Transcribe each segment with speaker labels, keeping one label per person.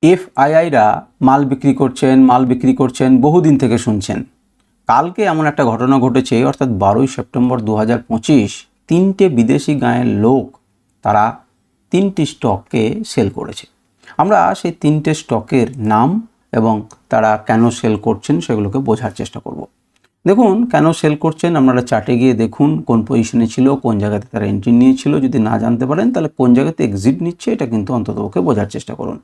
Speaker 1: এফআইআইরা মাল বিক্রি করছেন বহুদিন থেকে শুনছেন। কালকে এমন একটা ঘটনা ঘটেছে, অর্থাৎ 12ই সেপ্টেম্বর 2025 তিনটে বিদেশি গাঁয়ের লোক তারা তিনটি স্টককে সেল করেছে। আমরা সেই তিনটে স্টকের নাম এবং তারা কেন সেল করছেন সেগুলোকে বোঝার চেষ্টা করব। দেখুন কেন সেল করছেন, আপনারা চার্টে গিয়ে দেখুন কোন পজিশনে ছিল, কোন জায়গাতে তারা এন্ট্রি নিয়েছিল। যদি না জানতে পারেন তাহলে কোন জায়গাতে এক্সিট নিচ্ছে এটা কিন্তু অন্ততপক্ষে বোঝার চেষ্টা করুন।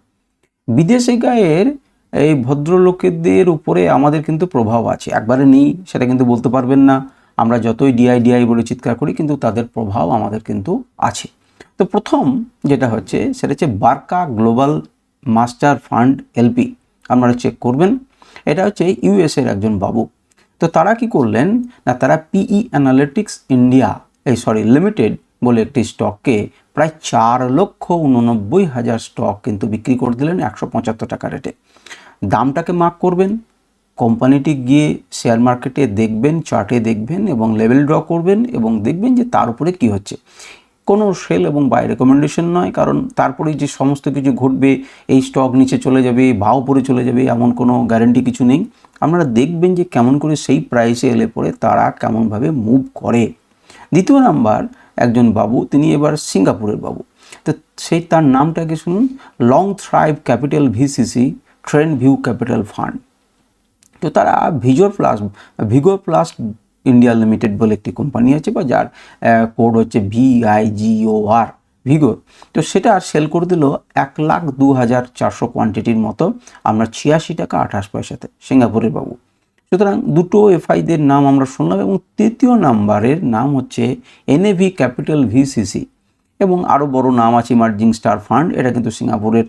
Speaker 1: বিদেশি গায়ের এই ভদ্রলোকেদের উপরে আমাদের কিন্তু প্রভাব আছে, একবারে নেই সেটা কিন্তু বলতে পারবেন না। আমরা যতই ডিআই বলে চিৎকার করি কিন্তু তাদের প্রভাব আমাদের কিন্তু আছে। তো প্রথম যেটা হচ্ছে সেটা হচ্ছে Barca global master fund LP. আপনারা চেক করবেন, এটা হচ্ছে ইউএসের একজন বাবু। তো তারা কি করলেন না, তারা পিই অ্যানালিটিক্স ইন্ডিয়া লিমিটেড বলে একটি স্টককে প্রায় 4,89,000 স্টক কিন্তু বিক্রি করে দিলেন 175 টাকা রেটে। দামটাকে মার্ক করবেন, কোম্পানিটি গিয়ে শেয়ার মার্কেটে দেখবেন, চার্টে দেখবেন এবং লেভেল ড্র করবেন এবং দেখবেন যে তার উপরে কী হচ্ছে। কোনো সেল এবং বাই রেকমেন্ডেশন নয়, কারণ তারপরেই যে সমস্ত কিছু ঘটবে, এই স্টক নিচে চলে যাবে বা উপরে চলে যাবে এমন কোনো গ্যারেন্টি কিছু নেই। আপনারা দেখবেন যে কেমন করে সেই প্রাইসে এলে পরে তারা কেমনভাবে মুভ করে। দ্বিতীয় নাম্বার একজন বাবু, তিনি এবার সিঙ্গাপুরের বাবু। তো সেই তার নামটাকে শুনুন, long thrive capital VCC trend view capital fund. তো তারা ভিগোর প্লাস ইন্ডিয়া লিমিটেড বলে একটি কোম্পানি আছে, বা যার কোড হচ্ছে VIGOR ভিগোর। তো সেটা সেল করে দিল 1,02,400 কোয়ান্টিটির মতো, আমরা 86 টাকা 28 পয়সাতে, সিঙ্গাপুরের বাবু। সুতরাং দুটো এফআইদের নাম আমরা শুনলাম এবং তৃতীয় নাম্বারের নাম হচ্ছে NAV ক্যাপিটাল ভিসিসি এবং আরও বড় নাম আছে ইমার্জিং স্টার ফান্ড, এটা কিন্তু সিঙ্গাপুরের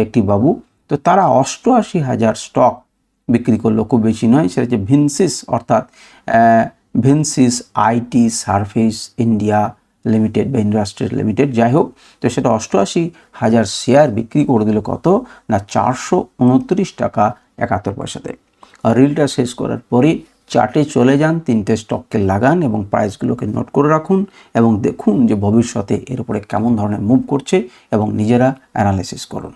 Speaker 1: একটি বাবু। তো তারা 88,000 স্টক বিক্রি করলো, খুব বেশি নয়। সেটা হচ্ছে ভিনসিস, অর্থাৎ ভিনসিস আইটি সার্ভিস ইন্ডিয়া লিমিটেড বা ইন্ডাস্ট্রিজ লিমিটেড, যাই হোক। তো সেটা 88,000 শেয়ার বিক্রি করে দিল কত না 429 টাকা 71 পয়সাতে। আর রিলটা শেষ করার পরে চার্টে চলে যান, তিনটে স্টককে লাগান এবং প্রাইসগুলোকে নোট করে রাখুন এবং দেখুন যে ভবিষ্যতে এর উপরে কেমন ধরনের মুভ করছে এবং নিজেরা অ্যানালাইসিস করুন।